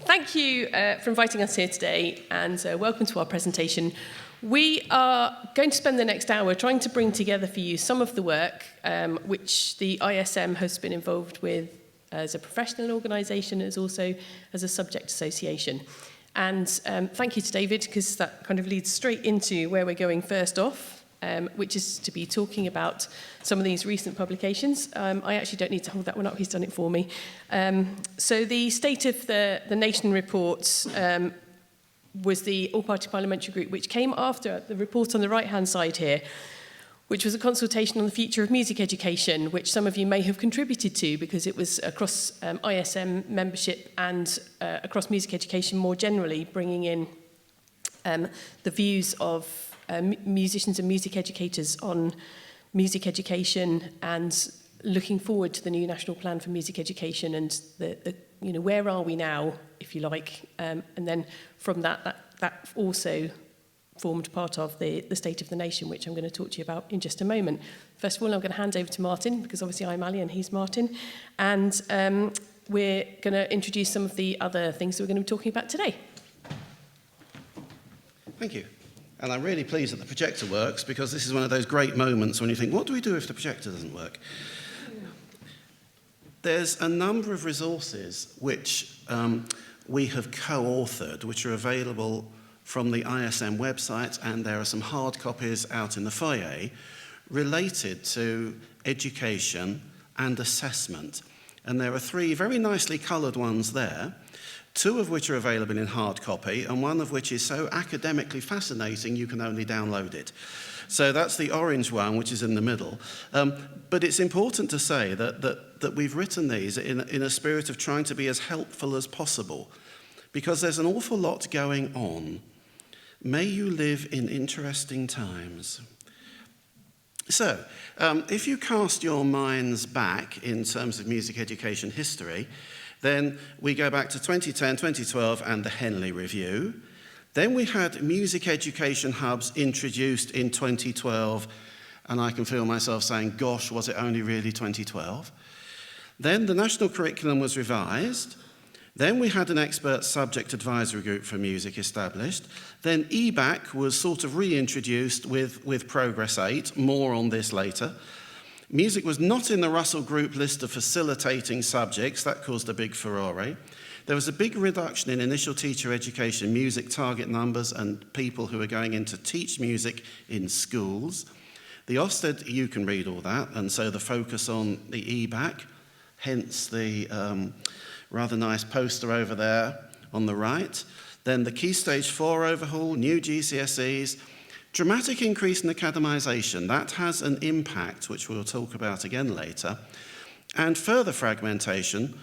thank you for inviting us here today, and welcome to our presentation. We are going to spend the next hour trying to bring together for you some of the work which the ISM has been involved with as a professional organisation, as also as a subject association. And thank you to David, because that kind of leads straight into where we're going first off, which is to be talking about some of these recent publications. I actually don't need to hold that one up, he's done it for me. So the State of the Nation report was the All-Party Parliamentary Group, which came after the report on the right-hand side here, which was a consultation on the future of music education, which some of you may have contributed to because it was across ISM membership and across music education more generally, bringing in the views of musicians and music educators on music education and looking forward to the new National Plan for Music Education and the where are we now, if you like, and then from that also formed part of the State of the Nation, which I'm going to talk to you about in just a moment. First of all, I'm going to hand over to Martin, because obviously I'm Ali and he's Martin, and we're going to introduce some of the other things that we're going to be talking about today. Thank you. And I'm really pleased that the projector works, because this is one of those great moments when you think, what do we do if the projector doesn't work? There's a number of resources which we have co-authored, which are available from the ISM website, and there are some hard copies out in the foyer related to education and assessment. And there are 3 very nicely coloured ones there, 2 of which are available in hard copy, and one of which is so academically fascinating you can only download it. So that's the orange one, which is in the middle. But it's important to say that we've written these in a spirit of trying to be as helpful as possible, because there's an awful lot going on. May you live in interesting times. So, if you cast your minds back in terms of music education history, then we go back to 2010, 2012 and the Henley Review. Then we had music education hubs introduced in 2012, and I can feel myself saying, gosh, was it only really 2012? Then the national curriculum was revised. Then we had an expert subject advisory group for music established. Then EBAC was sort of reintroduced with Progress 8, more on this later. Music was not in the Russell Group list of facilitating subjects, that caused a big furore. There was a big reduction in initial teacher education music target numbers and people who are going in to teach music in schools. The Ofsted, you can read all that, and so the focus on the EBAC, hence the rather nice poster over there on the right. Then the Key Stage 4 overhaul, new GCSEs, dramatic increase in academisation. That has an impact, which we'll talk about again later. And further fragmentation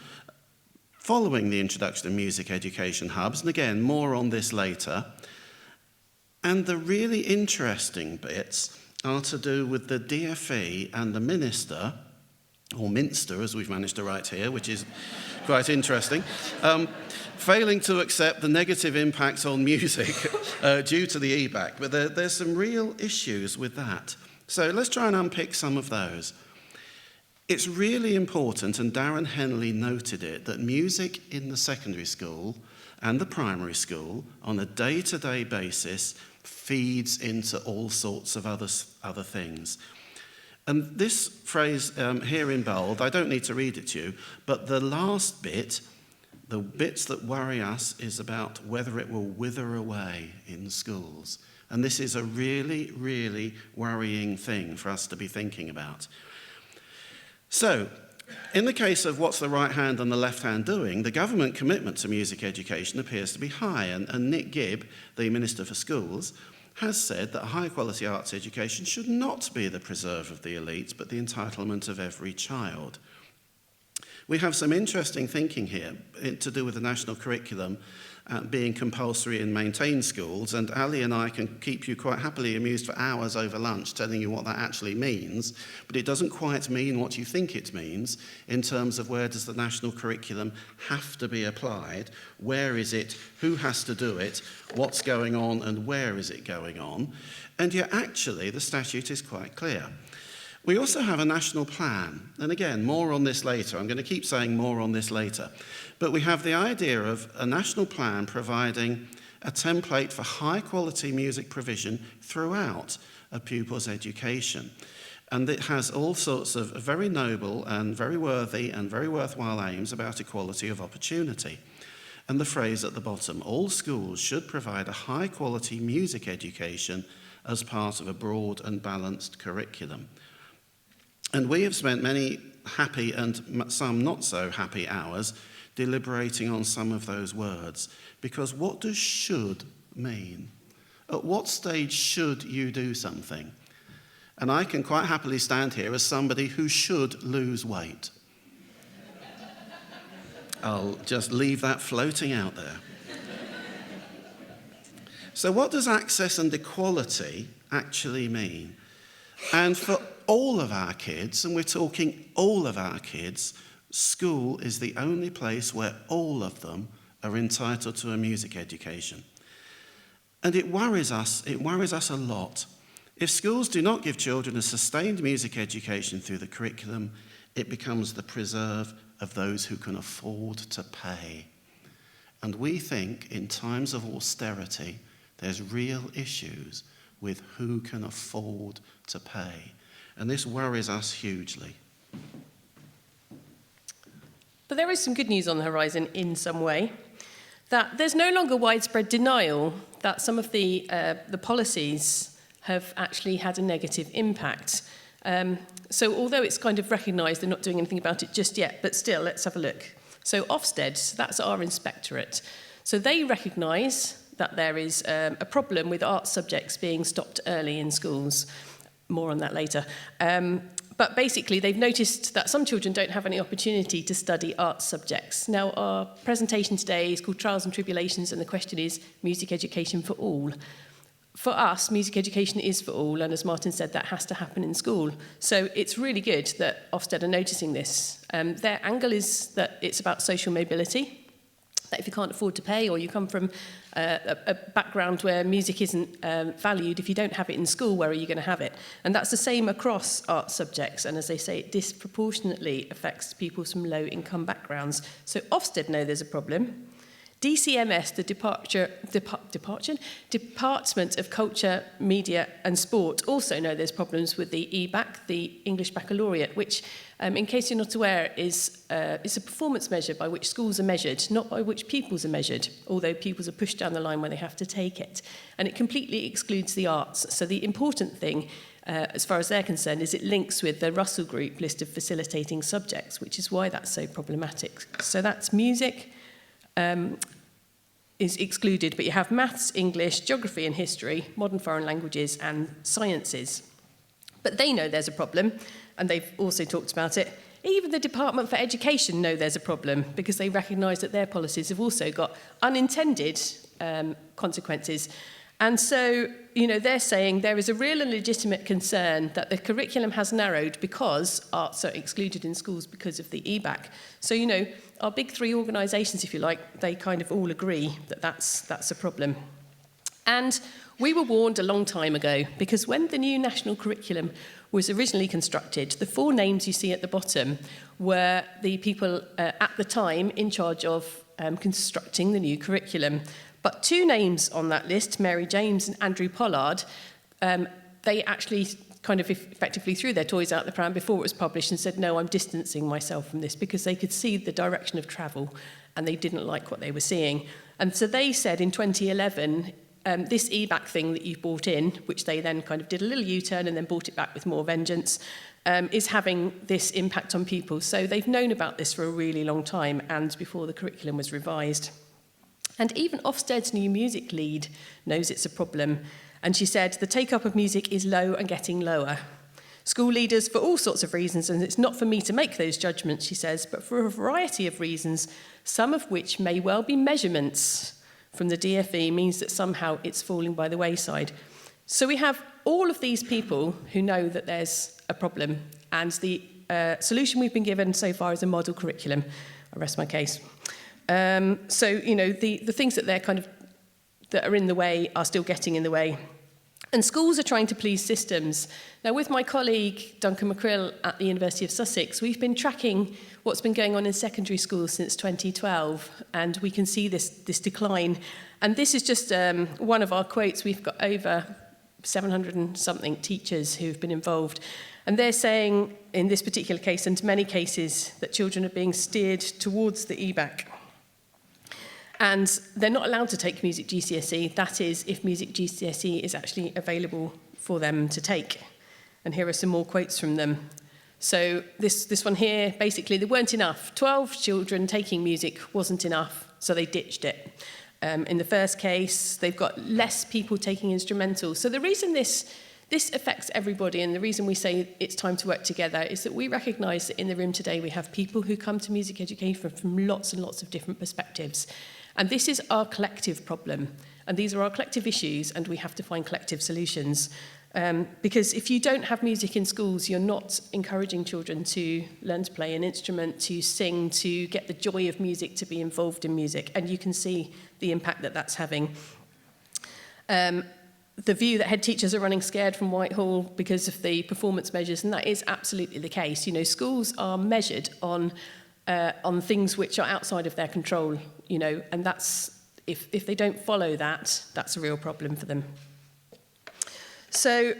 following the introduction of music education hubs. And again, more on this later. And the really interesting bits are to do with the DfE and the Minister, or Minster, as we've managed to write here, which is quite interesting, failing to accept the negative impact on music due to the EBAC. But there's some real issues with that. So let's try and unpick some of those. It's really important, and Darren Henley noted it, that music in the secondary school and the primary school on a day-to-day basis feeds into all sorts of other things. And this phrase here in bold, I don't need to read it to you, but the last bit, the bits that worry us, is about whether it will wither away in schools. And this is a really, really worrying thing for us to be thinking about. So, in the case of what's the right hand and the left hand doing, the government commitment to music education appears to be high. And Nick Gibb, the Minister for Schools, has said that high-quality arts education should not be the preserve of the elite, but the entitlement of every child. We have some interesting thinking here to do with the national curriculum being compulsory in maintained schools, and Ali and I can keep you quite happily amused for hours over lunch telling you what that actually means, but it doesn't quite mean what you think it means in terms of where does the national curriculum have to be applied, where is it, who has to do it, what's going on, and where is it going on. And yet actually the statute is quite clear. We also have a national plan, and again, more on this later. I'm going to keep saying more on this later. But we have the idea of a national plan providing a template for high-quality music provision throughout a pupil's education. And it has all sorts of very noble and very worthy and very worthwhile aims about equality of opportunity. And the phrase at the bottom, all schools should provide a high-quality music education as part of a broad and balanced curriculum. And we have spent many happy and some not so happy hours deliberating on some of those words. Because what does should mean? At what stage should you do something? And I can quite happily stand here as somebody who should lose weight. I'll just leave that floating out there. So what does access and equality actually mean? And for all of our kids, and we're talking all of our kids, school is the only place where all of them are entitled to a music education. And it worries us a lot. If schools do not give children a sustained music education through the curriculum, it becomes the preserve of those who can afford to pay. And we think in times of austerity, there's real issues with who can afford to pay. And this worries us hugely. But there is some good news on the horizon in some way, that there's no longer widespread denial that some of the policies have actually had a negative impact. So although it's kind of recognised they're not doing anything about it just yet, but still, let's have a look. So Ofsted, that's our inspectorate. So they recognise that there is a problem with art subjects being stopped early in schools. More on that later. But basically, they've noticed that some children don't have any opportunity to study art subjects. Now, our presentation today is called Trials and Tribulations, and the question is music education for all. For us, music education is for all, and as Martin said, that has to happen in school. So it's really good that Ofsted are noticing this. Their angle is that it's about social mobility, that if you can't afford to pay or you come from a background where music isn't valued, if you don't have it in school, where are you going to have it? And that's the same across art subjects. And as they say, it disproportionately affects people from low-income backgrounds. So Ofsted know there's a problem. DCMS, the Department of Culture, Media and Sport, also know there's problems with the EBAC, the English Baccalaureate, which, in case you're not aware, is a performance measure by which schools are measured, not by which pupils are measured, although pupils are pushed down the line when they have to take it. And it completely excludes the arts. So the important thing, as far as they're concerned, is it links with the Russell Group list of facilitating subjects, which is why that's so problematic. So that's music, is excluded, but you have maths, English, geography and history, modern foreign languages and sciences. But they know there's a problem, and they've also talked about it. Even the Department for Education know there's a problem because they recognise that their policies have also got unintended consequences. And so, they're saying there is a real and legitimate concern that the curriculum has narrowed because arts are excluded in schools because of the EBAC. So, our big three organisations, if you like, they kind of all agree that that's a problem. And we were warned a long time ago because when the new national curriculum was originally constructed, the 4 names you see at the bottom were the people at the time in charge of constructing the new curriculum. But 2 names on that list, Mary James and Andrew Pollard, they actually kind of effectively threw their toys out the pram before it was published and said, no, I'm distancing myself from this because they could see the direction of travel and they didn't like what they were seeing. And so they said in 2011, this EBAC thing that you've brought in, which they then kind of did a little U-turn and then brought it back with more vengeance, is having this impact on pupils. So they've known about this for a really long time and before the curriculum was revised. And even Ofsted's new music lead knows it's a problem. And she said, the take-up of music is low and getting lower. School leaders, for all sorts of reasons, and it's not for me to make those judgments, she says, but for a variety of reasons, some of which may well be measurements from the DFE, means that somehow it's falling by the wayside. So we have all of these people who know that there's a problem, and the solution we've been given so far is a model curriculum. I rest my case. So, the things that they're kind of that are in the way are still getting in the way. And schools are trying to please systems. Now, with my colleague, Duncan McCrill at the University of Sussex, we've been tracking what's been going on in secondary schools since 2012, and we can see this decline. And this is just one of our quotes. We've got over 700 and something teachers who've been involved. And they're saying, in this particular case, and many cases, that children are being steered towards the EBAC. And they're not allowed to take music GCSE. That is, if music GCSE is actually available for them to take. And here are some more quotes from them. So this one here, basically, there weren't enough. 12 children taking music wasn't enough, so they ditched it. In the first case, they've got less people taking instrumentals. So the reason this affects everybody, and the reason we say it's time to work together, is that we recognise that in the room today we have people who come to music education from lots and lots of different perspectives. And this is our collective problem. And these are our collective issues, and we have to find collective solutions. Because if you don't have music in schools, you're not encouraging children to learn to play an instrument, to sing, to get the joy of music, to be involved in music. And you can see the impact that that's having. The view that head teachers are running scared from Whitehall because of the performance measures, and that is absolutely the case. You know, schools are measured on things which are outside of their control, you know, and that's, if they don't follow that, that's a real problem for them. So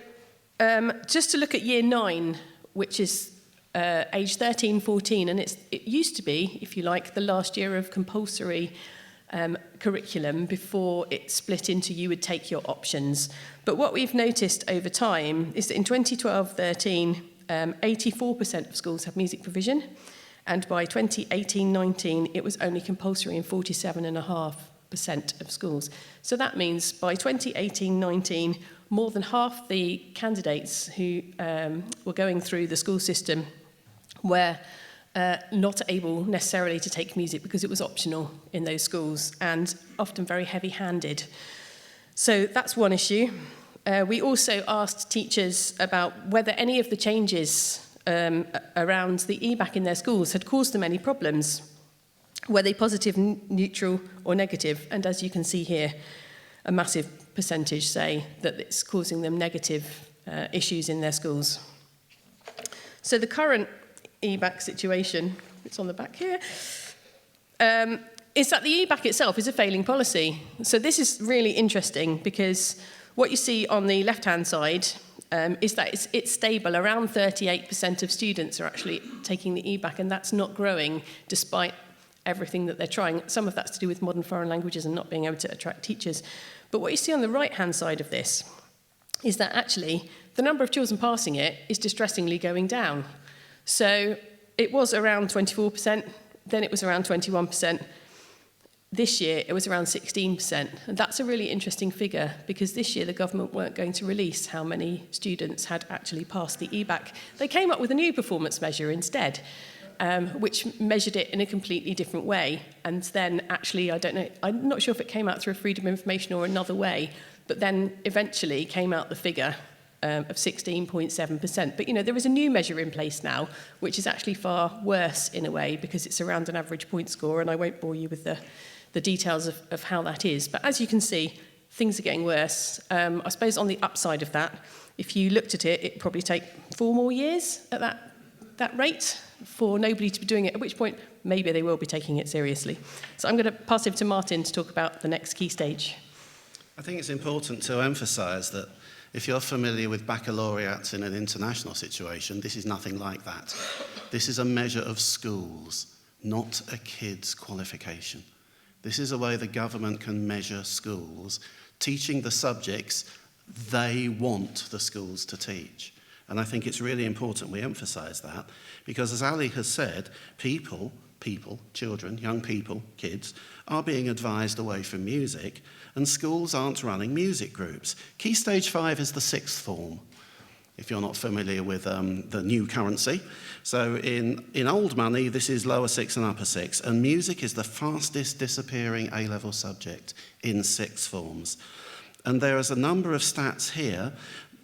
just to look at year 9, which is age 13, 14, and it used to be, if you like, the last year of compulsory curriculum before it split into you would take your options. But what we've noticed over time is that in 2012-13, 84% of schools have music provision, and by 2018-19, it was only compulsory in 47.5% of schools. So that means by 2018-19, more than half the candidates who were going through the school system were not able necessarily to take music because it was optional in those schools and often very heavy-handed. So that's one issue. We also asked teachers about whether any of the changes around the EBAC in their schools had caused them any problems. Were they positive, neutral, or negative? And as you can see here, a massive percentage say that it's causing them negative issues in their schools. So the current EBAC situation, it's on the back here, is that the EBAC itself is a failing policy. So this is really interesting because what you see on the left-hand side is that it's stable. Around 38% of students are actually taking the EBAC, and that's not growing despite everything that they're trying. Some of that's to do with modern foreign languages and not being able to attract teachers. But what you see on the right-hand side of this is that actually the number of children passing it is distressingly going down. So it was around 24%, then it was around 21%. This year, it was around 16%. And that's a really interesting figure because this year the government weren't going to release how many students had actually passed the EBAC. They came up with a new performance measure instead, which measured it in a completely different way. And then actually, I don't know, I'm not sure if it came out through Freedom of Information or another way, but then eventually came out the figure of 16.7%. But, you know, there is a new measure in place now, which is actually far worse in a way because it's around an average point score, and I won't bore you with the details of how that is. But as you can see, things are getting worse. I suppose on the upside of that, if you looked at it, it'd probably take 4 more years at that rate for nobody to be doing it, at which point maybe they will be taking it seriously. So I'm going to pass it to Martin to talk about the next key stage. I think it's important to emphasise that if you're familiar with baccalaureates in an international situation, this is nothing like that. This is a measure of schools, not a kid's qualification. This is a way the government can measure schools, teaching the subjects they want the schools to teach. And I think it's really important we emphasise that, because as Ali has said, people, children, young people, kids, are being advised away from music, and schools aren't running music groups. Key Stage 5 is the 6th form, if you're not familiar with the new currency. So in old money, this is lower 6 and upper 6, and music is the fastest disappearing A-level subject in 6th forms. And there is a number of stats here.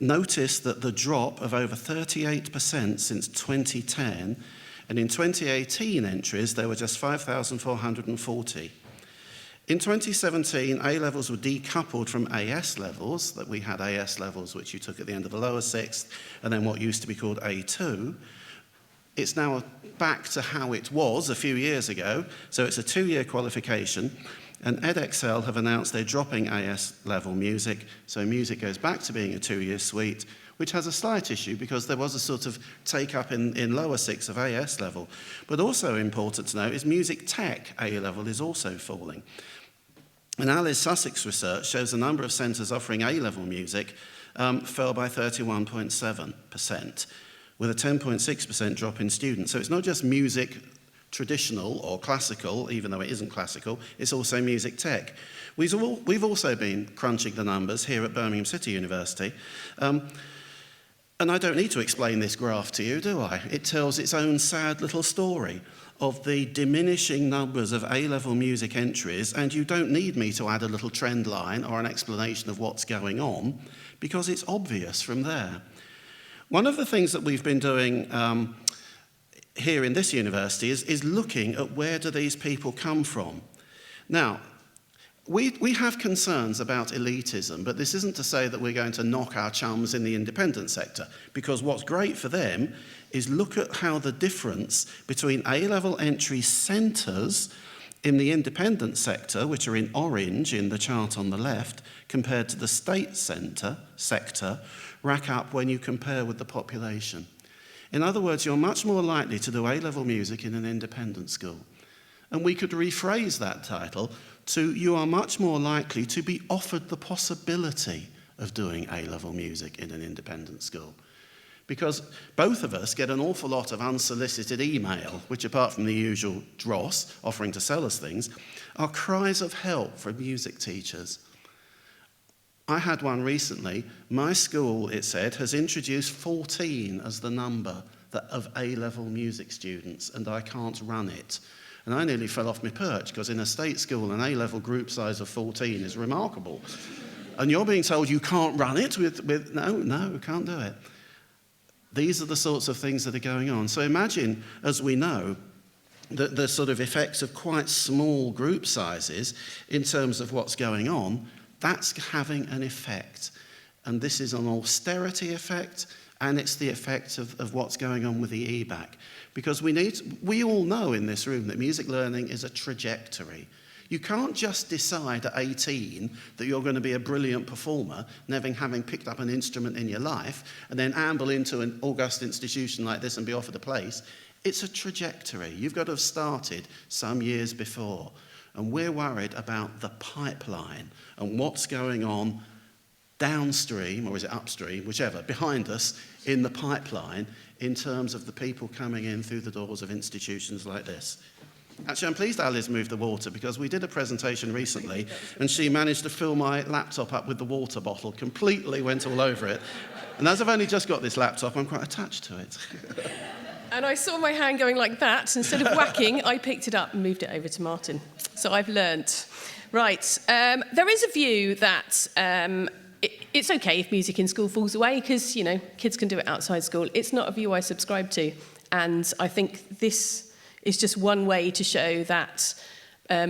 Notice that the drop of over 38% since 2010, and in 2018 entries, there were just 5,440. In 2017, A-levels were decoupled from AS levels, that we had AS levels which you took at the end of the lower sixth, and then what used to be called A2. It's now back to how it was a few years ago, so it's a 2-year qualification, and Edexcel have announced they're dropping AS level music, so music goes back to being a 2-year suite, which has a slight issue because there was a sort of take-up in lower six of AS level. But also important to note is music tech A-level is also falling. And Alice Sussex research shows the number of centres offering A-level music fell by 31.7%, with a 10.6% drop in students. So it's not just music traditional or classical, even though it isn't classical, it's also music tech. We've also been crunching the numbers here at Birmingham City University. And I don't need to explain this graph to you, do I? It tells its own sad little story of the diminishing numbers of A-level music entries, and you don't need me to add a little trend line or an explanation of what's going on, because it's obvious from there. One of the things that we've been doing here in this university is looking at where do these people come from. Now, we have concerns about elitism, but this isn't to say that we're going to knock our chums in the independent sector, because what's great for them is look at how the difference between A-level entry centres in the independent sector, which are in orange in the chart on the left, compared to the state sector, rack up when you compare with the population. In other words, you're much more likely to do A-level music in an independent school. And we could rephrase that title to you are much more likely to be offered the possibility of doing A-level music in an independent school. Because both of us get an awful lot of unsolicited email, which apart from the usual dross offering to sell us things, are cries of help from music teachers. I had one recently. My school, it said, has introduced 14 as the number of A-level music students, and I can't run it. And I nearly fell off my perch, because in a state school, an A-level group size of 14 is remarkable. And you're being told you can't run it with no, can't do it. These are the sorts of things that are going on. So imagine, as we know, the sort of effects of quite small group sizes in terms of what's going on, that's having an effect. And this is an austerity effect, and it's the effect of what's going on with the EBAC. Because we all know in this room that music learning is a trajectory. You can't just decide at 18 that you're going to be a brilliant performer, never having picked up an instrument in your life, and then amble into an august institution like this and be offered a place. It's a trajectory. You've got to have started some years before. And we're worried about the pipeline and what's going on downstream, or is it upstream, whichever, behind us in the pipeline in terms of the people coming in through the doors of institutions like this. Actually, I'm pleased Alice moved the water, because we did a presentation recently and she managed to fill my laptop up with the water bottle, completely went all over it. And as I've only just got this laptop, I'm quite attached to it. And I saw my hand going like that. Instead of whacking, I picked it up and moved it over to Martin. So I've learnt. Right. There is a view that it's okay if music in school falls away, because, you know, kids can do it outside school. It's not a view I subscribe to. And I think this is just one way to show that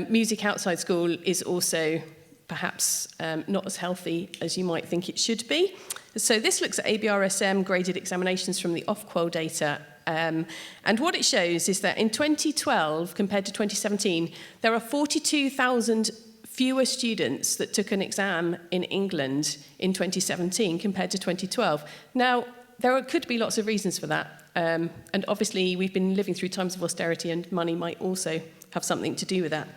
music outside school is also perhaps not as healthy as you might think it should be. So this looks at ABRSM graded examinations from the Ofqual data. And what it shows is that in 2012 compared to 2017, there are 42,000 fewer students that took an exam in England in 2017 compared to 2012. Now, there could be lots of reasons for that. And obviously, we've been living through times of austerity, and money might also have something to do with that.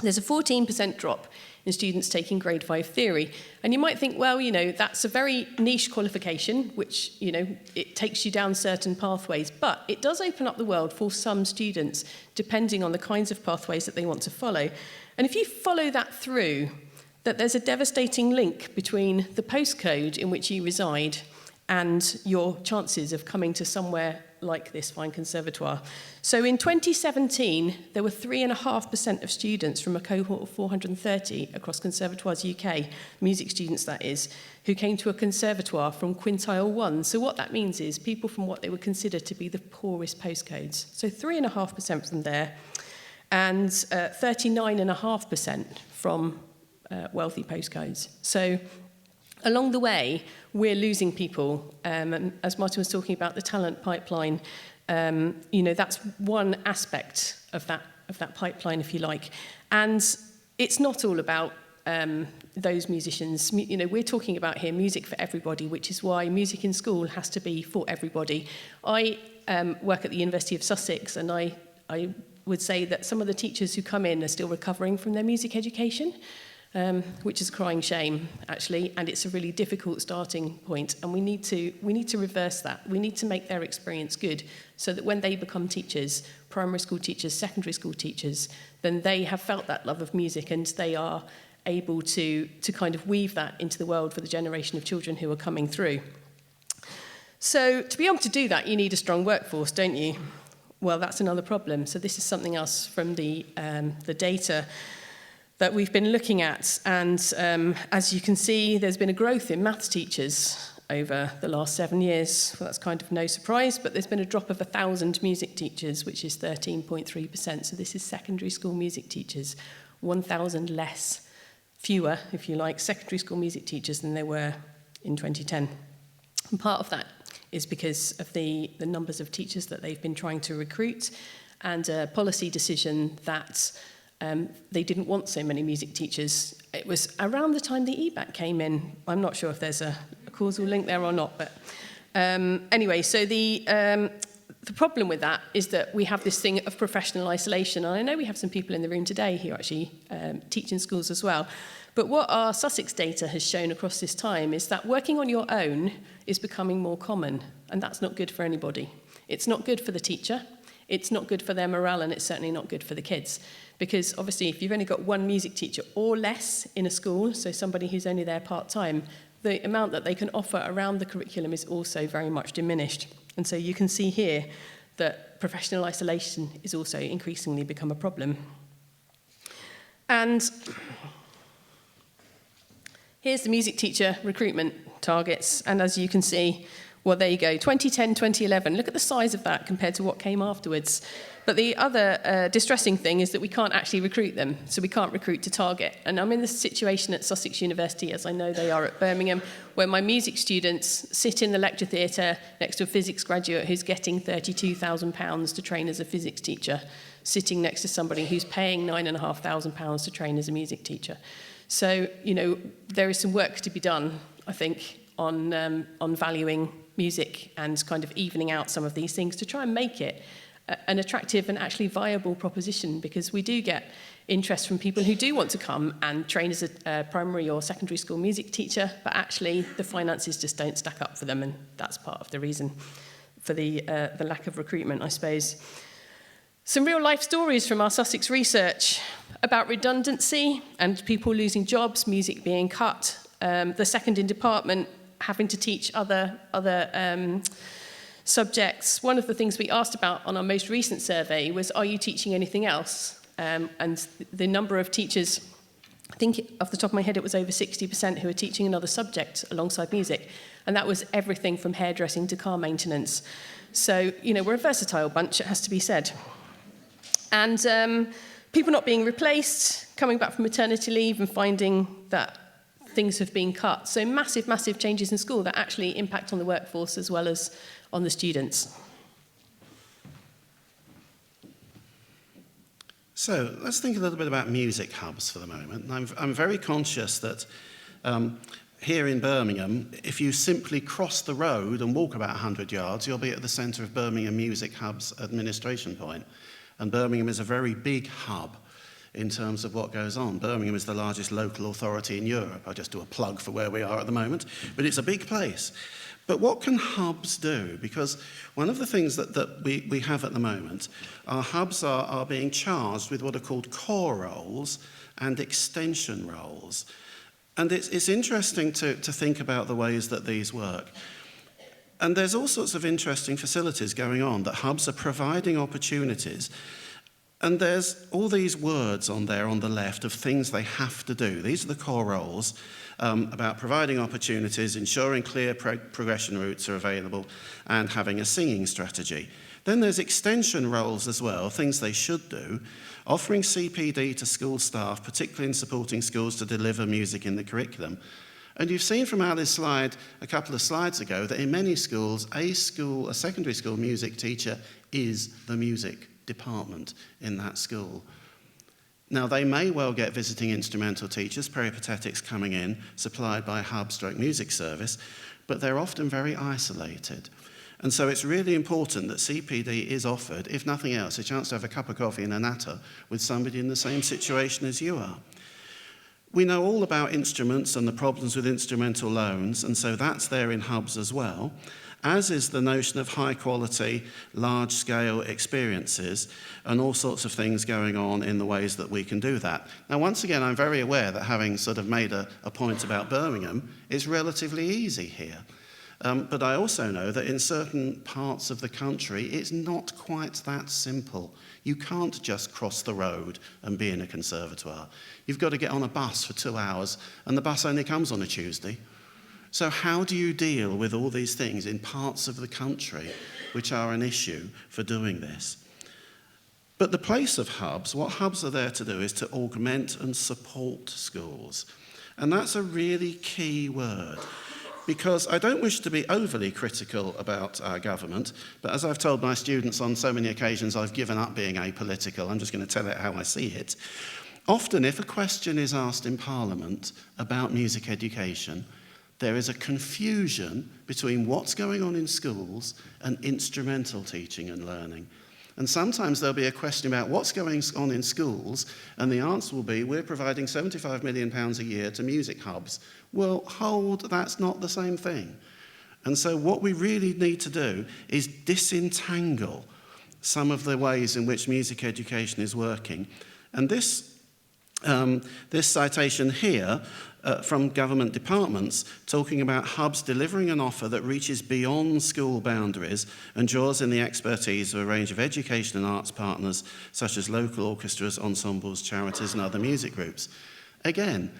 There's a 14% drop in students taking grade 5 theory. And you might think, well, you know, that's a very niche qualification, which, you know, it takes you down certain pathways. But it does open up the world for some students, depending on the kinds of pathways that they want to follow. And if you follow that through, that there's a devastating link between the postcode in which you reside and your chances of coming to somewhere like this fine conservatoire. So in 2017, there were 3.5% of students from a cohort of 430 across Conservatoires UK, music students that is, who came to a conservatoire from quintile 1. So what that means is people from what they would consider to be the poorest postcodes. So 3.5% from there. and 39.5% from wealthy postcodes. So along the way, we're losing people. And as Martin was talking about the talent pipeline, that's one aspect of that pipeline, if you like. And it's not all about those musicians. We're talking about here music for everybody, which is why music in school has to be for everybody. I work at the University of Sussex, and I would say that some of the teachers who come in are still recovering from their music education, which is a crying shame, actually, and it's a really difficult starting point, and we need to reverse that. We need to make their experience good so that when they become teachers, primary school teachers, secondary school teachers, then they have felt that love of music and they are able to kind of weave that into the world for the generation of children who are coming through. So to be able to do that, you need a strong workforce, don't you? Well, that's another problem. So this is something else from the data that we've been looking at. And as you can see, there's been a growth in maths teachers over the last 7 years. Well, that's kind of no surprise, but there's been a drop of 1,000 music teachers, which is 13.3%. So this is secondary school music teachers, 1,000 fewer, if you like, secondary school music teachers than there were in 2010. And part of that is because of the numbers of teachers that they've been trying to recruit, and a policy decision that they didn't want so many music teachers. It was around the time the EBAC came in. I'm not sure if there's a causal link there or not, but anyway, so the problem with that is that we have this thing of professional isolation. And I know we have some people in the room today who actually teach in schools as well. But what our Sussex data has shown across this time is that working on your own is becoming more common, and that's not good for anybody. It's not good for the teacher, it's not good for their morale, and it's certainly not good for the kids. Because obviously if you've only got one music teacher or less in a school, so somebody who's only there part-time, the amount that they can offer around the curriculum is also very much diminished. And so you can see here that professional isolation is also increasingly become a problem. And here's the music teacher recruitment targets. And as you can see, well, there you go, 2010, 2011. Look at the size of that compared to what came afterwards. But the other distressing thing is that we can't actually recruit them. So we can't recruit to target. And I'm in this situation at Sussex University, as I know they are at Birmingham, where my music students sit in the lecture theatre next to a physics graduate who's getting £32,000 to train as a physics teacher, sitting next to somebody who's paying £9,500 to train as a music teacher. So, there is some work to be done, I think, on valuing music and kind of evening out some of these things to try and make it an attractive and actually viable proposition, because we do get interest from people who do want to come and train as a primary or secondary school music teacher, but actually the finances just don't stack up for them, and that's part of the reason for the lack of recruitment, I suppose. Some real life stories from our Sussex research about redundancy and people losing jobs, music being cut, the second in department having to teach other subjects. One of the things we asked about on our most recent survey was, are you teaching anything else? And the number of teachers, I think off the top of my head, it was over 60% who were teaching another subject alongside music. And that was everything from hairdressing to car maintenance. So, we're a versatile bunch, it has to be said. And people not being replaced, coming back from maternity leave and finding that things have been cut. So massive, massive changes in school that actually impact on the workforce as well as on the students. So let's think a little bit about music hubs for the moment. I'm very conscious that here in Birmingham, if you simply cross the road and walk about 100 yards, you'll be at the centre of Birmingham Music Hub's administration point. And Birmingham is a very big hub in terms of what goes on. Birmingham is the largest local authority in Europe. I'll just do a plug for where we are at the moment, but it's a big place. But what can hubs do? Because one of the things that we have at the moment, our hubs are being charged with what are called core roles and extension roles. And it's interesting to think about the ways that these work. And there's all sorts of interesting facilities going on that hubs are providing opportunities. And there's all these words on there on the left of things they have to do. These are the core roles about providing opportunities, ensuring clear progression routes are available, and having a singing strategy. Then there's extension roles as well, things they should do, offering CPD to school staff, particularly in supporting schools to deliver music in the curriculum. And you've seen from Ali's slide a couple of slides ago that in many schools, a secondary school music teacher is the music department in that school. Now, they may well get visiting instrumental teachers, peripatetics coming in, supplied by hub/music service, but they're often very isolated. And so it's really important that CPD is offered, if nothing else, a chance to have a cup of coffee and a natter with somebody in the same situation as you are. We know all about instruments and the problems with instrumental loans, and so that's there in hubs as well, as is the notion of high-quality, large-scale experiences and all sorts of things going on in the ways that we can do that. Now, once again, I'm very aware that having sort of made a point about Birmingham, it's relatively easy here. But I also know that in certain parts of the country, it's not quite that simple. You can't just cross the road and be in a conservatoire. You've got to get on a bus for 2 hours, and the bus only comes on a Tuesday. So how do you deal with all these things in parts of the country which are an issue for doing this? But the place of hubs, what hubs are there to do is to augment and support schools. And that's a really key word, because I don't wish to be overly critical about our government, but as I've told my students on so many occasions, I've given up being apolitical. I'm just going to tell it how I see it. Often, if a question is asked in Parliament about music education, there is a confusion between what's going on in schools and instrumental teaching and learning. And sometimes there'll be a question about what's going on in schools, and the answer will be, we're providing £75 million a year to music hubs. Well, hold, that's not the same thing. And so what we really need to do is disentangle some of the ways in which music education is working. And this citation here from government departments talking about hubs delivering an offer that reaches beyond school boundaries and draws in the expertise of a range of education and arts partners such as local orchestras, ensembles, charities and other music groups. Again,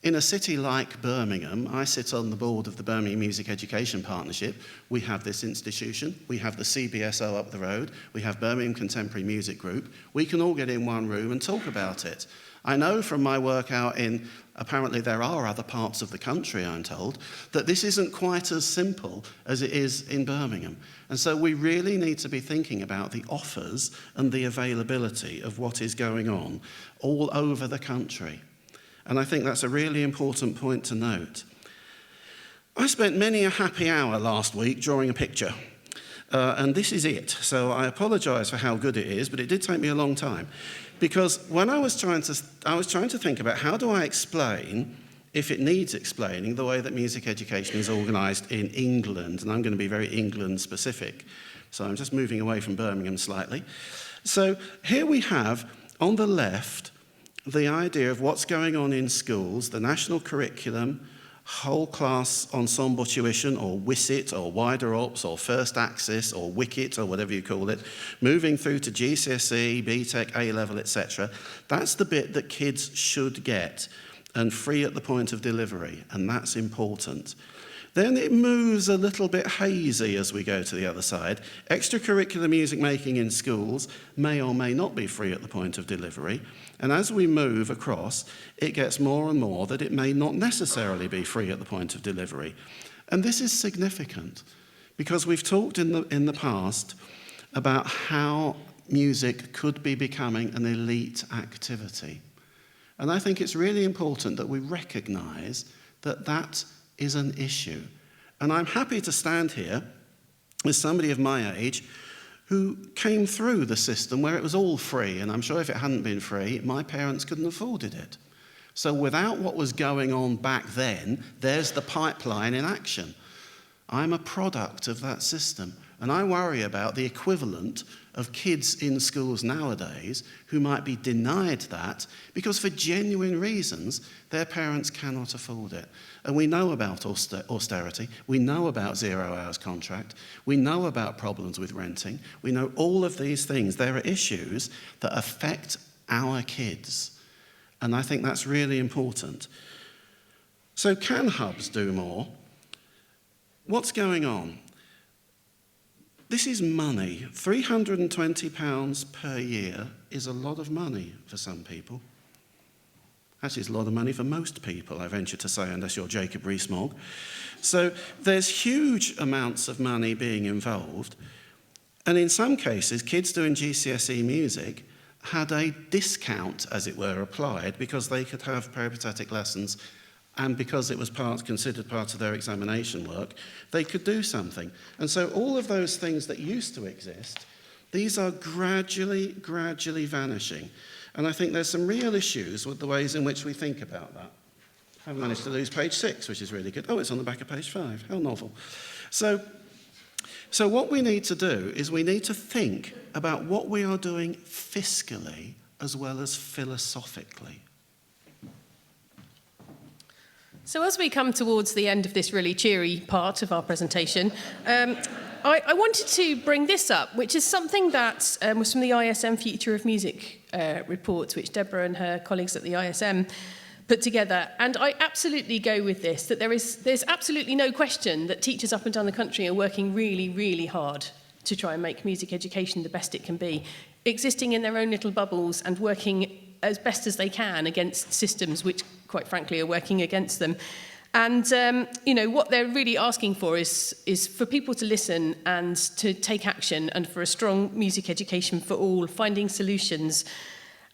in a city like Birmingham, I sit on the board of the Birmingham Music Education Partnership. We have this institution, we have the CBSO up the road, we have Birmingham Contemporary Music Group. We can all get in one room and talk about it. I know from my work out in, apparently there are other parts of the country, I'm told, that this isn't quite as simple as it is in Birmingham. And so we really need to be thinking about the offers and the availability of what is going on all over the country. And I think that's a really important point to note. I spent many a happy hour last week drawing a picture. And this is it. So I apologise for how good it is, but it did take me a long time. Because when I was trying to think about how do I explain, if it needs explaining, the way that music education is organised in England, and I'm going to be very England specific. So I'm just moving away from Birmingham slightly. So here we have, on the left, the idea of what's going on in schools, the national curriculum, whole class ensemble tuition, or WISIT, or wider ops, or first axis, or WICIT, or whatever you call it, moving through to GCSE, BTEC, A-level, etc. That's the bit that kids should get, and free at the point of delivery, and that's important. Then it moves a little bit hazy as we go to the other side. Extracurricular music making in schools may or may not be free at the point of delivery. And as we move across, it gets more and more that it may not necessarily be free at the point of delivery. And this is significant because we've talked in the past about how music could be becoming an elite activity. And I think it's really important that we recognise that that is an issue. And I'm happy to stand here with somebody of my age who came through the system where it was all free, and I'm sure if it hadn't been free, my parents couldn't have afforded it. So without what was going on back then, there's the pipeline in action. I'm a product of that system, and I worry about the equivalent of kids in schools nowadays who might be denied that because for genuine reasons their parents cannot afford it. And we know about austerity, we know about 0 hours contract, we know about problems with renting, we know all of these things. There are issues that affect our kids, and I think that's really important. So can hubs do more? What's going on? This is money. £320 per year is a lot of money for some people. Actually, it's a lot of money for most people, I venture to say, unless you're Jacob Rees-Mogg. So there's huge amounts of money being involved. And in some cases, kids doing GCSE music had a discount, as it were, applied because they could have peripatetic lessons, and because it was considered part of their examination work, they could do something. And so all of those things that used to exist, these are gradually vanishing. And I think there's some real issues with the ways in which we think about that. I haven't managed to lose page 6, which is really good. Oh, it's on the back of page 5. How novel. So what we need to do is we need to think about what we are doing fiscally as well as philosophically. So as we come towards the end of this really cheery part of our presentation, I wanted to bring this up, which is something that was from the ISM Future of Music report, which Deborah and her colleagues at the ISM put together. And I absolutely go with this, that there's absolutely no question that teachers up and down the country are working really, really hard to try and make music education the best it can be, existing in their own little bubbles and working as best as they can against systems which, quite frankly, are working against them. And, what they're really asking for is for people to listen and to take action, and for a strong music education for all, finding solutions.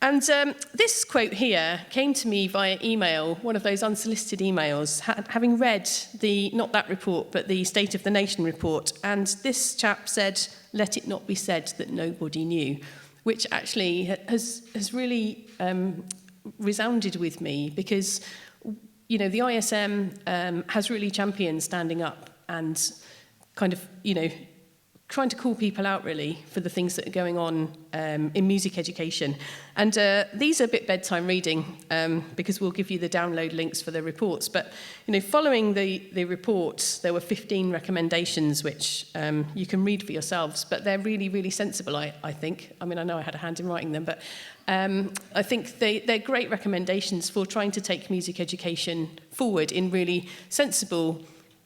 And this quote here came to me via email, one of those unsolicited emails, having read not that report, but the State of the Nation report. And this chap said, "Let it not be said that nobody knew," which actually has really resounded with me, because the ISM has really championed standing up and kind of, trying to call people out, really, for the things that are going on in music education. And these are a bit bedtime reading, because we'll give you the download links for the reports. But, following the report, there were 15 recommendations, which you can read for yourselves. But they're really, really sensible, I think. I mean, I know I had a hand in writing them, but I think they're great recommendations for trying to take music education forward in really sensible,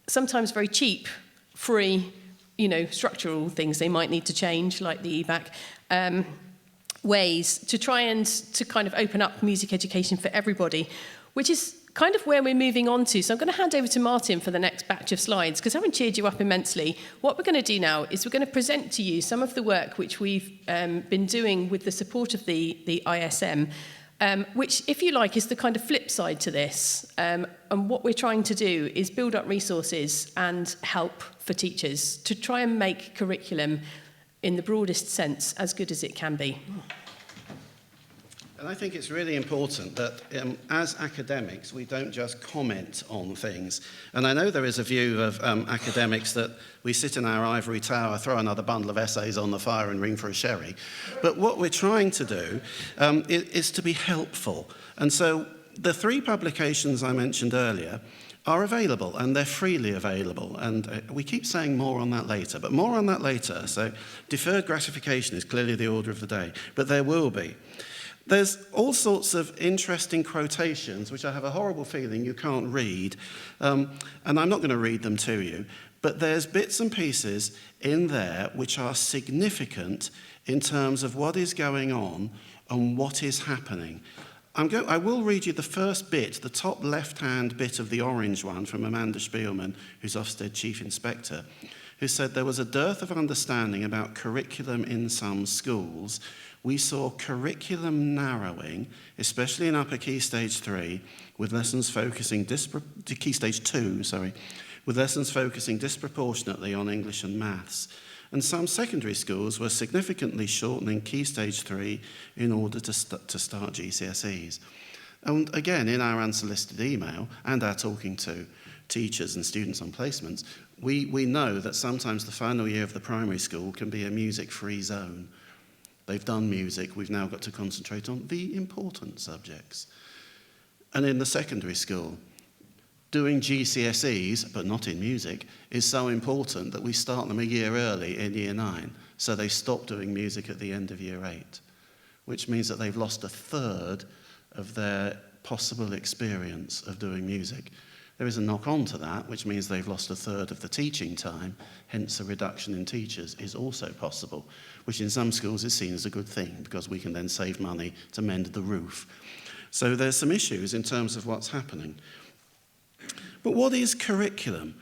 sometimes very cheap, free, structural things they might need to change, like the EBAC, ways to try and to kind of open up music education for everybody, which is kind of where we're moving on to. So I'm going to hand over to Martin for the next batch of slides, because having cheered you up immensely, what we're going to do now is we're going to present to you some of the work which we've been doing with the support of the ISM, which, if you like, is the kind of flip side to this. And what we're trying to do is build up resources and help for teachers to try and make curriculum, in the broadest sense, as good as it can be. And I think it's really important that as academics, we don't just comment on things. And I know there is a view of academics that we sit in our ivory tower, throw another bundle of essays on the fire and ring for a sherry. But what we're trying to do is to be helpful. And so the 3 publications I mentioned earlier are available, and they're freely available. And we keep saying more on that later, but more on that later. So deferred gratification is clearly the order of the day, but there will be. There's all sorts of interesting quotations, which I have a horrible feeling you can't read, and I'm not going to read them to you, but there's bits and pieces in there which are significant in terms of what is going on and what is happening. I will read you the first bit, the top left-hand bit of the orange one, from Amanda Spielman, who's Ofsted Chief Inspector, who said there was a dearth of understanding about curriculum in some schools. We saw curriculum narrowing, especially in upper Key Stage 3, with lessons focusing Key Stage 2, with lessons focusing disproportionately on English and maths. And some secondary schools were significantly shortening Key Stage 3 in order to start GCSEs. And again, in our unsolicited email and our talking to teachers and students on placements, we know that sometimes the final year of the primary school can be a music-free zone. They've done music, we've now got to concentrate on the important subjects. And in the secondary school, doing GCSEs, but not in music, is so important that we start them a year early in year 9. So they stop doing music at the end of year 8, which means that they've lost a third of their possible experience of doing music. There is a knock-on to that, which means they've lost a third of the teaching time, hence a reduction in teachers is also possible, which in some schools is seen as a good thing because we can then save money to mend the roof. So there's some issues in terms of what's happening. But what is curriculum?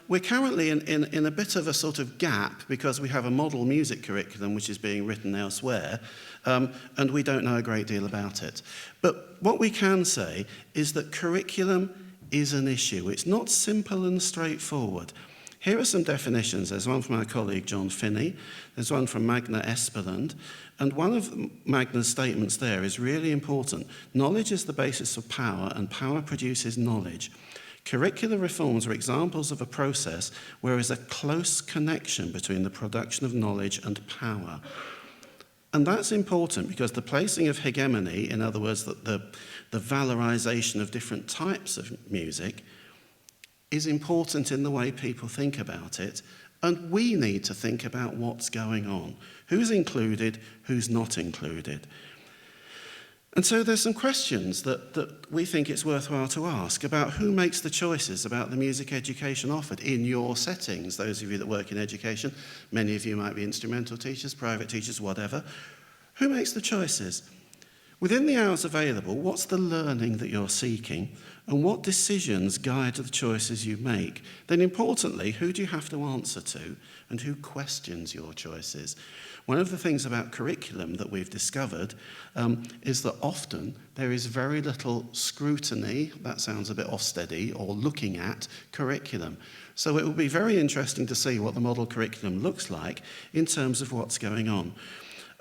We're currently in a bit of a sort of gap because we have a model music curriculum which is being written elsewhere, and we don't know a great deal about it. But what we can say is that curriculum is an issue. It's not simple and straightforward. Here are some definitions. There's one from our colleague John Finney, there's one from Magna Espeland, and one of Magna's statements there is really important. Knowledge is the basis of power, and power produces knowledge. Curricular reforms are examples of a process where there is a close connection between the production of knowledge and power. And that's important because the placing of hegemony, in other words, the valorization of different types of music, is important in the way people think about it. And we need to think about what's going on. Who's included, who's not included. And so there's some questions that we think it's worthwhile to ask about who makes the choices about the music education offered in your settings. Those of you that work in education, many of you might be instrumental teachers, private teachers, whatever. Who makes the choices? Within the hours available, what's the learning that you're seeking? And what decisions guide the choices you make? Then importantly, who do you have to answer to? And who questions your choices? One of the things about curriculum that we've discovered is that often there is very little scrutiny, that sounds a bit Ofsted-y, or looking at curriculum. So it will be very interesting to see what the model curriculum looks like in terms of what's going on.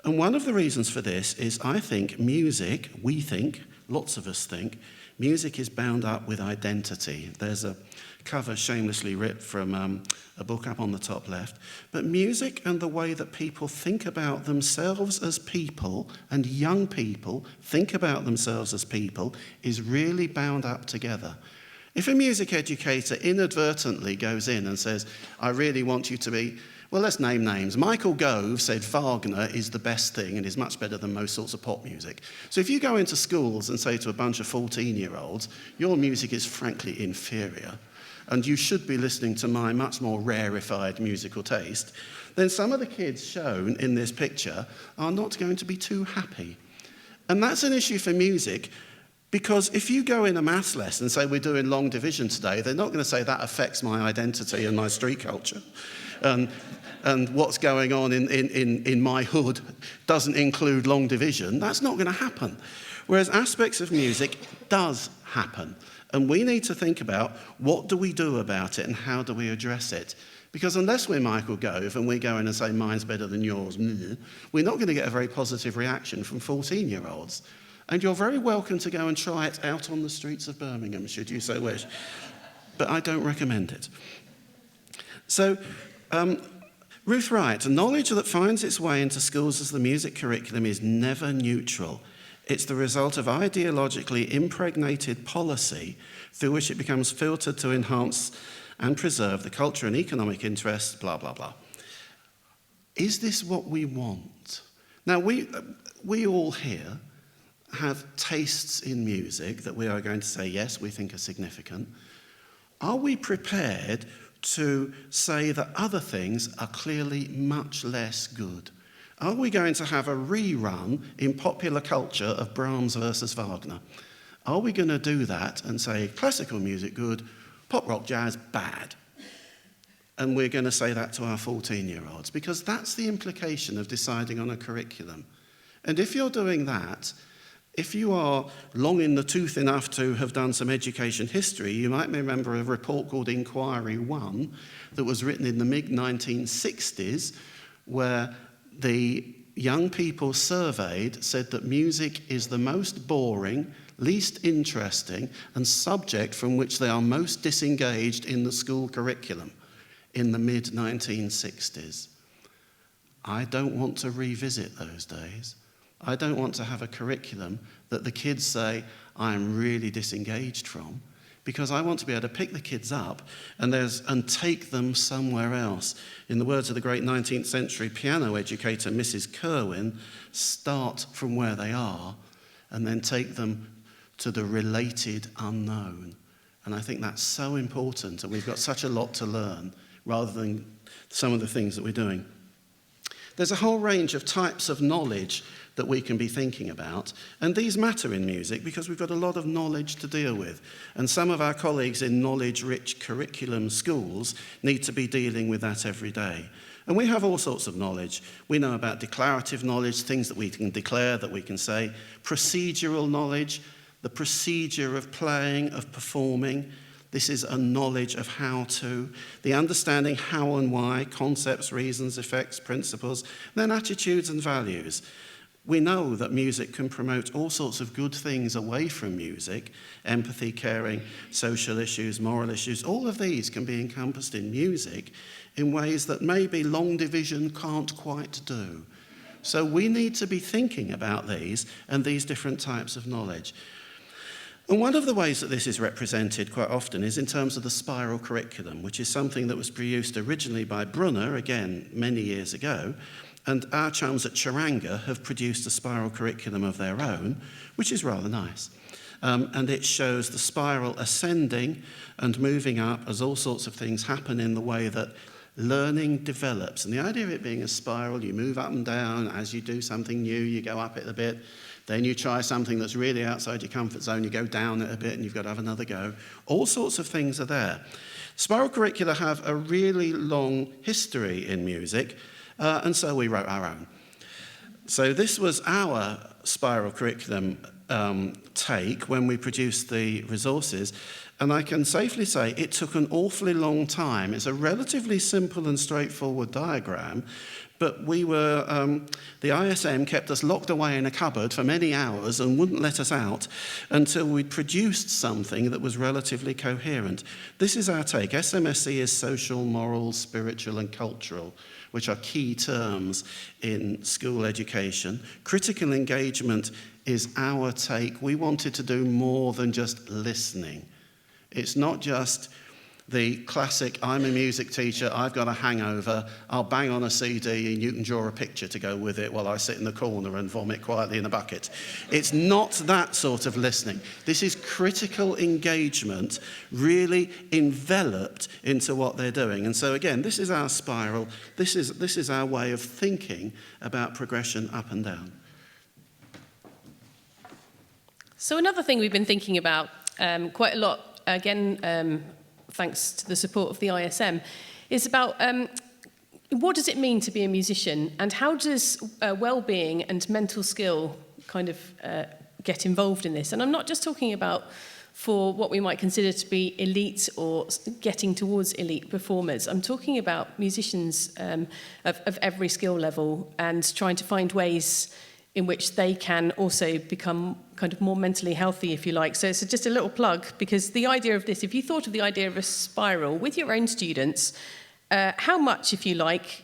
And one of the reasons for this is I think music, we think, lots of us think, music is bound up with identity. There's a cover shamelessly ripped from a book up on the top left. But music and the way that people think about themselves as people and young people think about themselves as people is really bound up together. If a music educator inadvertently goes in and says, I really want you to be, well, let's name names. Michael Gove said Wagner is the best thing and is much better than most sorts of pop music. So if you go into schools and say to a bunch of 14-year-olds, your music is frankly inferior, and you should be listening to my much more rarefied musical taste, then some of the kids shown in this picture are not going to be too happy. And that's an issue for music, because if you go in a maths lesson and say we're doing long division today, they're not going to say that affects my identity and my street culture. And what's going on in my hood doesn't include long division. That's not going to happen. Whereas aspects of music does happen. And we need to think about what do we do about it and how do we address it. Because unless we're Michael Gove and we go in and say mine's better than yours, we're not going to get a very positive reaction from 14-year-olds. And you're very welcome to go and try it out on the streets of Birmingham, should you so wish. But I don't recommend it. So, Ruth Wright, knowledge that finds its way into schools as the music curriculum is never neutral. It's the result of ideologically impregnated policy through which it becomes filtered to enhance and preserve the culture and economic interests, blah, blah, blah. Is this what we want? Now, we all here have tastes in music that we are going to say, yes, we think are significant. Are we prepared to say that other things are clearly much less good? Are we going to have a rerun in popular culture of Brahms versus Wagner? Are we going to do that and say classical music good, pop rock jazz bad? And we're going to say that to our 14-year-olds because that's the implication of deciding on a curriculum. And if you're doing that, if you are long in the tooth enough to have done some education history, you might remember a report called Inquiry 1 that was written in the mid-1960s where the young people surveyed said that music is the most boring, least interesting, and subject from which they are most disengaged in the school curriculum in the mid-1960s. I don't want to revisit those days. I don't want to have a curriculum that the kids say, I'm really disengaged from, because I want to be able to pick the kids up and take them somewhere else. In the words of the great 19th century piano educator, Mrs. Kerwin, start from where they are and then take them to the related unknown. And I think that's so important, and we've got such a lot to learn rather than some of the things that we're doing. There's a whole range of types of knowledge that we can be thinking about, and these matter in music because we've got a lot of knowledge to deal with. And some of our colleagues in knowledge-rich curriculum schools need to be dealing with that every day. And we have all sorts of knowledge. We know about declarative knowledge, things that we can declare, that we can say, procedural knowledge, the procedure of playing, of performing. This is a knowledge of how to, the understanding how and why, concepts, reasons, effects, principles, then attitudes and values. We know that music can promote all sorts of good things away from music, empathy, caring, social issues, moral issues. All of these can be encompassed in music in ways that maybe long division can't quite do. So we need to be thinking about these and these different types of knowledge. And one of the ways that this is represented quite often is in terms of the spiral curriculum, which is something that was produced originally by Brunner, again, many years ago. And our chums at Charanga have produced a spiral curriculum of their own, which is rather nice. And it shows the spiral ascending and moving up as all sorts of things happen in the way that learning develops. And the idea of it being a spiral, you move up and down. As you do something new, you go up it a bit. Then you try something that's really outside your comfort zone, you go down it a bit and you've got to have another go. All sorts of things are there. Spiral curricula have a really long history in music, and so we wrote our own. So this was our spiral curriculum take when we produced the resources, and I can safely say it took an awfully long time. It's a relatively simple and straightforward diagram, but we were, the ISM kept us locked away in a cupboard for many hours and wouldn't let us out until we'd produced something that was relatively coherent. This is our take. SMSC is social, moral, spiritual, and cultural, which are key terms in school education. Critical engagement is our take. We wanted to do more than just listening. It's not just the classic, I'm a music teacher, I've got a hangover, I'll bang on a CD and you can draw a picture to go with it while I sit in the corner and vomit quietly in a bucket. It's not that sort of listening. This is critical engagement really enveloped into what they're doing. And so again, this is our spiral, this is our way of thinking about progression up and down. So another thing we've been thinking about quite a lot, again, thanks to the support of the ISM, is about what does it mean to be a musician, and how does well-being and mental skill kind of get involved in this? And I'm not just talking about for what we might consider to be elite or getting towards elite performers. I'm talking about musicians of every skill level and trying to find ways in which they can also become kind of more mentally healthy, if you like. So it's just a little plug, because the idea of this, if you thought of the idea of a spiral with your own students, how much, if you like,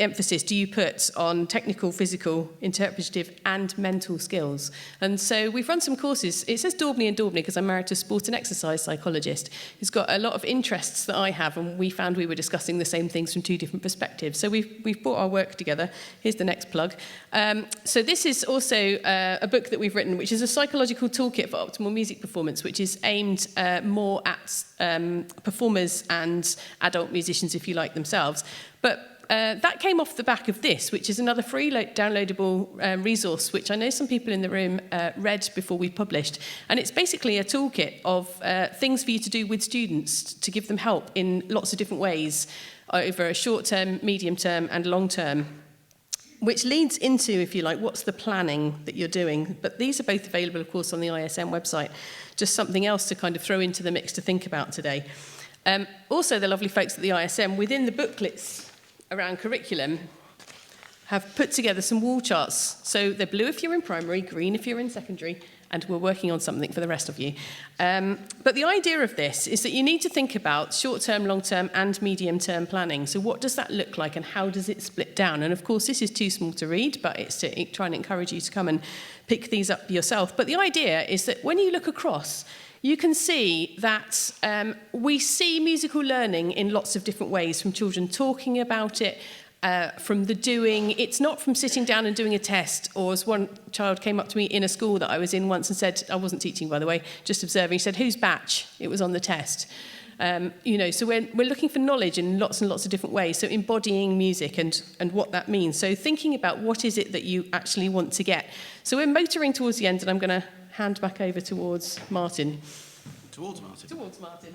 emphasis do you put on technical, physical, interpretative and mental skills? And so we've run some courses. It says Daubney and Daubney because I'm married to a sport and exercise psychologist who's got a lot of interests that I have, and we found we were discussing the same things from two different perspectives. So we've brought our work together. Here's the next plug. So this is also a book that we've written, which is a psychological toolkit for optimal music performance, which is aimed more at performers and adult musicians, if you like, themselves. But that came off the back of this, which is another free downloadable resource, which I know some people in the room read before we published. And it's basically a toolkit of things for you to do with students to give them help in lots of different ways over a short term, medium term and long term, which leads into, if you like, what's the planning that you're doing. But these are both available, of course, on the ISM website. Just something else to kind of throw into the mix to think about today. Also, the lovely folks at the ISM, within the booklets around curriculum, have put together some wall charts. So they're blue if you're in primary, green if you're in secondary, and we're working on something for the rest of you. But the idea of this is that you need to think about short-term, long-term and medium-term planning. So what does that look like and how does it split down? And of course, this is too small to read, but it's to try and encourage you to come and pick these up yourself. But the idea is that when you look across, you can see that we see musical learning in lots of different ways, from children talking about it from the doing. It's not from sitting down and doing a test, or as one child came up to me in a school that I was in once and said, I wasn't teaching, by the way, just observing, he said, whose batch? It was on the test. So we're looking for knowledge in lots and lots of different ways, so embodying music and what that means. So thinking about what is it that you actually want to get. So we're motoring towards the end, and I'm going to hand back over towards Martin. Towards Martin. Towards Martin.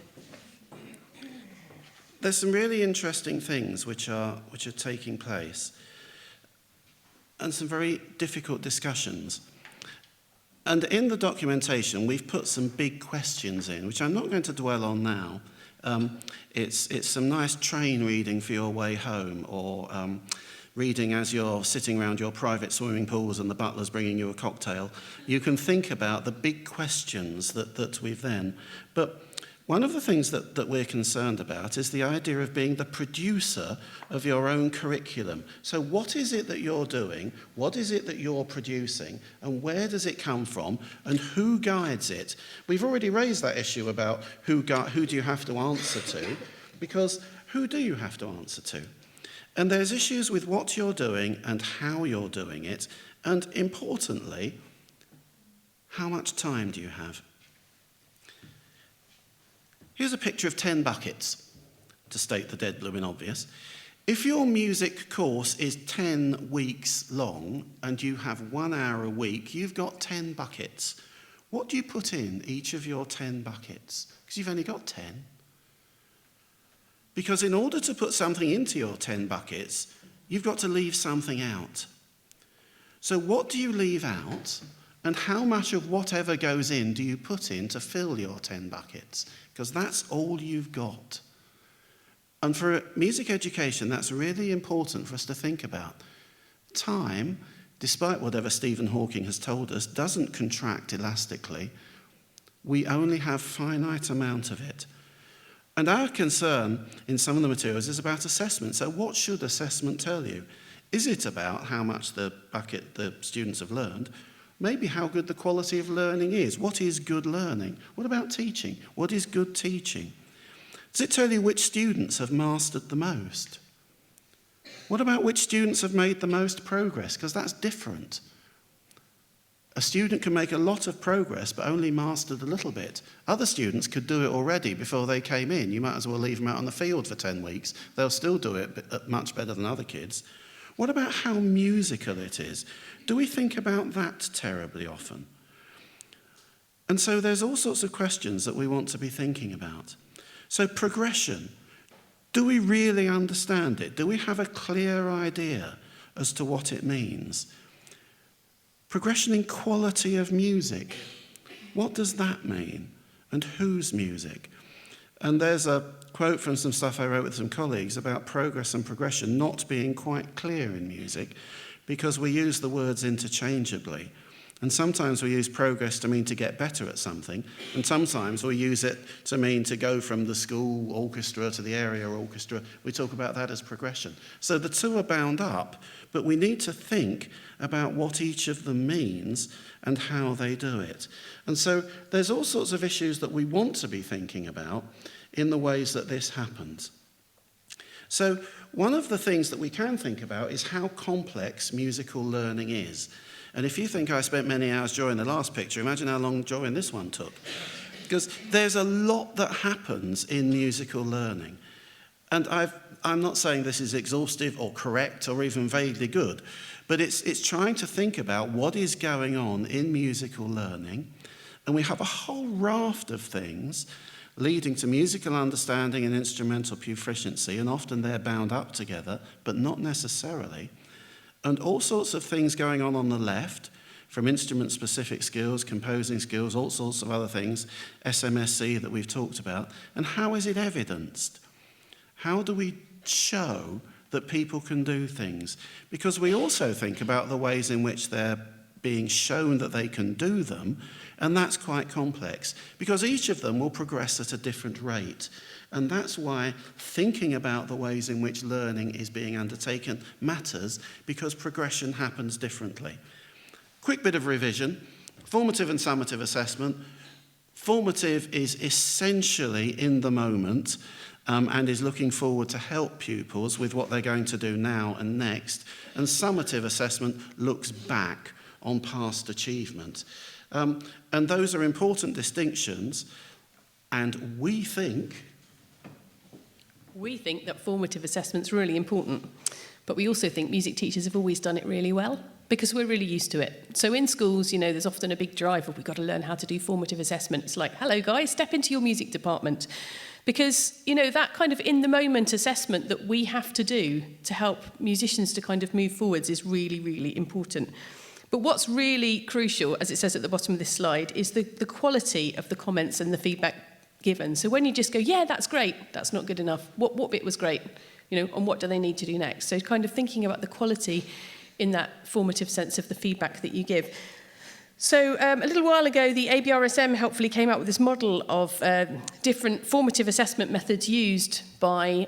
There's some really interesting things which are taking place, and some very difficult discussions. And in the documentation, we've put some big questions in, which I'm not going to dwell on now. It's some nice train reading for your way home, or reading as you're sitting around your private swimming pools and the butler's bringing you a cocktail. You can think about the big questions that we've then. But one of the things that we're concerned about is the idea of being the producer of your own curriculum. So what is it that you're doing? What is it that you're producing? And where does it come from? And who guides it? We've already raised that issue about who do you have to answer to, because who do you have to answer to? And there's issues with what you're doing and how you're doing it, and importantly, how much time do you have? Here's a picture of 10 buckets, to state the dead blooming obvious. If your music course is 10 weeks long and you have 1 hour a week, you've got 10 buckets. What do you put in each of your 10 buckets? Because you've only got 10. Because in order to put something into your 10 buckets, you've got to leave something out. So what do you leave out, and how much of whatever goes in do you put in to fill your 10 buckets? Because that's all you've got. And for music education, that's really important for us to think about. Time, despite whatever Stephen Hawking has told us, doesn't contract elastically. We only have a finite amount of it. And our concern in some of the materials is about assessment. So what should assessment tell you? Is it about how much the students have learned? Maybe how good the quality of learning is. What is good learning? What about teaching? What is good teaching? Does it tell you which students have mastered the most? What about which students have made the most progress? Because that's different. A student can make a lot of progress but only mastered a little bit. Other students could do it already before they came in. You might as well leave them out on the field for 10 weeks. They'll still do it much better than other kids. What about how musical it is? Do we think about that terribly often? And so there's all sorts of questions that we want to be thinking about. So progression, do we really understand it? Do we have a clear idea as to what it means? Progression in quality of music, what does that mean? And whose music? And there's a quote from some stuff I wrote with some colleagues about progress and progression not being quite clear in music, because we use the words interchangeably. And sometimes we use progress to mean to get better at something, and sometimes we use it to mean to go from the school orchestra to the area orchestra. We talk about that as progression. So the two are bound up, but we need to think about what each of them means and how they do it. And so there's all sorts of issues that we want to be thinking about in the ways that this happens. So one of the things that we can think about is how complex musical learning is. And if you think I spent many hours drawing the last picture, imagine how long drawing this one took. Because there's a lot that happens in musical learning. And I'm not saying this is exhaustive or correct or even vaguely good, but it's trying to think about what is going on in musical learning. And we have a whole raft of things leading to musical understanding and instrumental proficiency, and often they're bound up together, but not necessarily. And all sorts of things going on the left, from instrument-specific skills, composing skills, all sorts of other things, SMSC that we've talked about. And how is it evidenced? How do we show that people can do things? Because we also think about the ways in which they're being shown that they can do them, and that's quite complex, because each of them will progress at a different rate. And that's why thinking about the ways in which learning is being undertaken matters, because progression happens differently. Quick bit of revision. Formative and summative assessment. Formative is essentially in the moment, and is looking forward to help pupils with what they're going to do now and next. And summative assessment looks back on past achievement. And those are important distinctions, and we think that formative assessment's really important, but we also think music teachers have always done it really well because we're really used to it. So in schools, there's often a big drive of we've got to learn how to do formative assessment. It's like, hello guys, step into your music department. Because, that kind of in-the-moment assessment that we have to do to help musicians to kind of move forwards is really, really important. But what's really crucial, as it says at the bottom of this slide, is the quality of the comments and the feedback given. So when you just go, yeah, that's great, that's not good enough. What bit was great? And what do they need to do next? So kind of thinking about the quality in that formative sense of the feedback that you give. So a little while ago, the ABRSM helpfully came out with this model of different formative assessment methods used by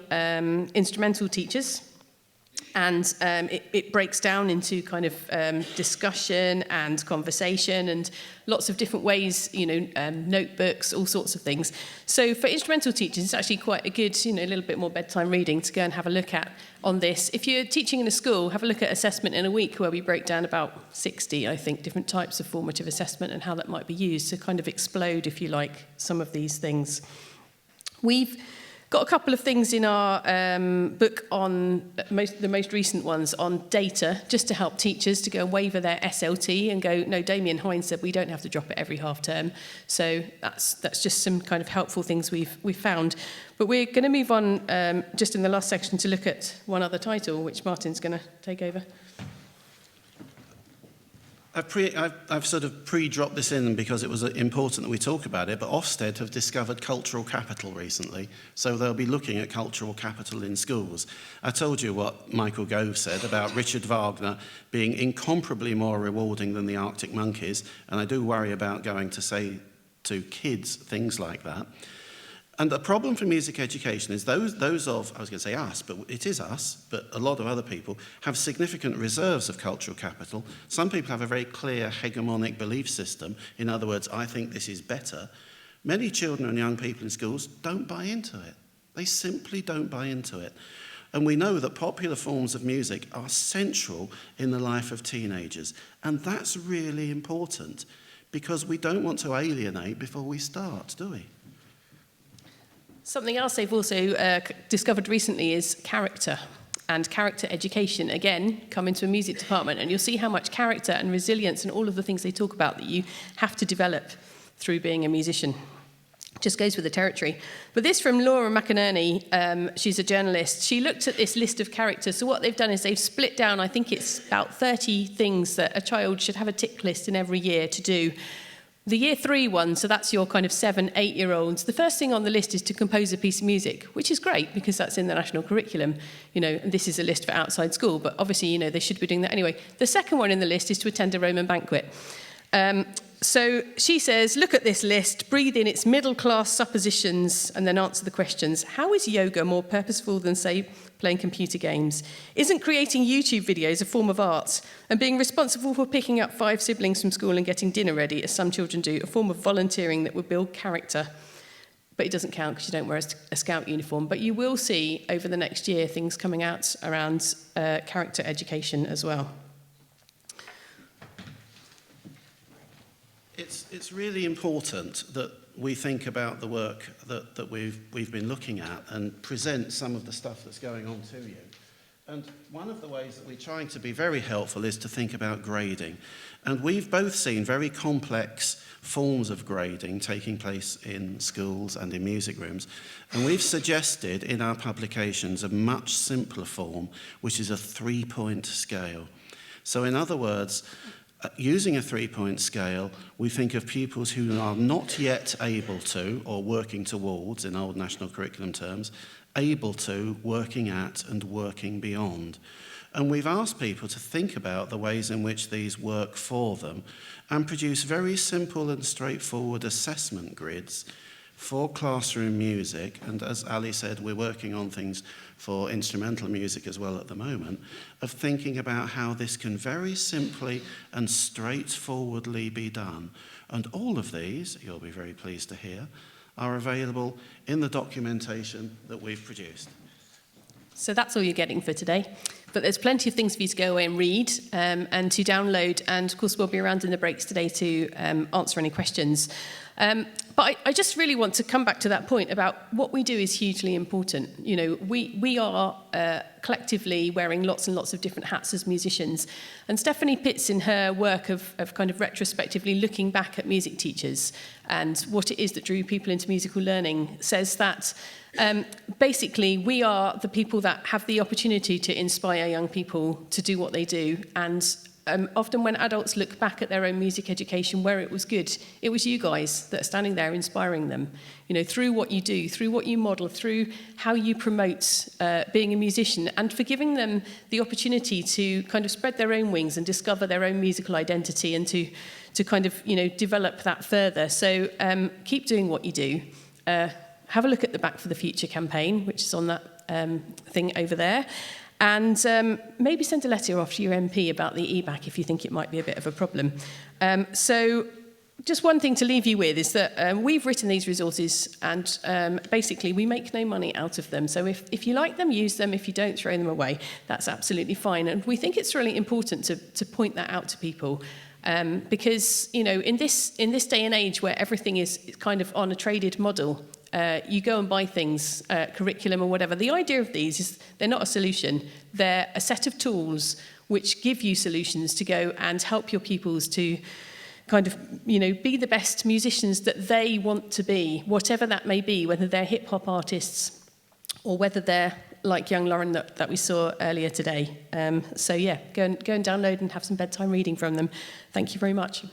instrumental teachers. And it breaks down into kind of discussion and conversation and lots of different ways, notebooks, all sorts of things. So for instrumental teachers, it's actually quite a good, a little bit more bedtime reading to go and have a look at on this. If you're teaching in a school, have a look at Assessment in a Week, where we break down about 60, I think, different types of formative assessment and how that might be used to kind of explode, if you like, some of these things. We've got a couple of things in our book on the most recent ones on data, just to help teachers to go and waiver their SLT and go, no, Damien Hines said we don't have to drop it every half term. So that's just some kind of helpful things we've found. But we're going to move on just in the last section to look at one other title, which Martin's going to take over. I've sort of pre-dropped this in because it was important that we talk about it, but Ofsted have discovered cultural capital recently, so they'll be looking at cultural capital in schools. I told you what Michael Gove said about Richard Wagner being incomparably more rewarding than the Arctic Monkeys, and I do worry about going to say to kids things like that. And the problem for music education is those of, I was going to say us, but it is us, but a lot of other people have significant reserves of cultural capital. Some people have a very clear hegemonic belief system. In other words, I think this is better. Many children and young people in schools don't buy into it. They simply don't buy into it. And we know that popular forms of music are central in the life of teenagers. And that's really important because we don't want to alienate before we start, do we? Something else they've also discovered recently is character and character education. Again, come into a music department and you'll see how much character and resilience and all of the things they talk about that you have to develop through being a musician. Just goes with the territory. But this from Laura McInerney, she's a journalist. She looked at this list of characters. So what they've done is they've split down, I think it's about 30 things that a child should have a tick list in every year to do. The year 3 one, so that's your kind of 7, 8-year-olds, the first thing on the list is to compose a piece of music, which is great because that's in the national curriculum, and this is a list for outside school, but obviously, they should be doing that anyway. The second one in the list is to attend a Roman banquet. So she says, look at this list, breathe in its middle-class suppositions, and then answer the questions. How is yoga more purposeful than, say, playing computer games? Isn't creating YouTube videos a form of art? And being responsible for picking up 5 siblings from school and getting dinner ready, as some children do, a form of volunteering that would build character? But it doesn't count because you don't wear a scout uniform. But you will see over the next year things coming out around character education as well. It's really important that we think about the work that we've been looking at and present some of the stuff that's going on to you. And one of the ways that we're trying to be very helpful is to think about grading. And we've both seen very complex forms of grading taking place in schools and in music rooms. And we've suggested in our publications a much simpler form, which is a 3-point scale. So in other words, using a 3-point scale, we think of pupils who are not yet able to, or working towards, in old national curriculum terms, able to, working at, and working beyond. And we've asked people to think about the ways in which these work for them and produce very simple and straightforward assessment grids for classroom music. And as Ali said, we're working on things for instrumental music as well at the moment, of thinking about how this can very simply and straightforwardly be done. And all of these, you'll be very pleased to hear, are available in the documentation that we've produced. So that's all you're getting for today. But there's plenty of things for you to go away and read and to download. And of course, we'll be around in the breaks today to answer any questions. But I just really want to come back to that point about what we do is hugely important. You know, we are collectively wearing lots and lots of different hats as musicians. And Stephanie Pitts, in her work of kind of retrospectively looking back at music teachers and what it is that drew people into musical learning, says that basically we are the people that have the opportunity to inspire young people to do what they do. And often when adults look back at their own music education where it was good, it was you guys that are standing there inspiring them, you know, through what you do, through what you model, through how you promote being a musician, and for giving them the opportunity to kind of spread their own wings and discover their own musical identity and to kind of, you know, develop that further. So keep doing what you do. Have a look at the Back for the Future campaign, which is on that thing over there. And maybe send a letter off to your MP about the EBAC if you think it might be a bit of a problem. So just one thing to leave you with is that we've written these resources and basically we make no money out of them. So if you like them, use them. If you don't, throw them away. That's absolutely fine. And we think it's really important to point that out to people. Because, you know, in this day and age where everything is kind of on a traded model, you go and buy things, curriculum or whatever. The idea of these is they're not a solution. They're a set of tools which give you solutions to go and help your pupils to kind of, you know, be the best musicians that they want to be, whatever that may be, whether they're hip-hop artists or whether they're like young Lauren that we saw earlier today. So, yeah, go and download and have some bedtime reading from them. Thank you very much.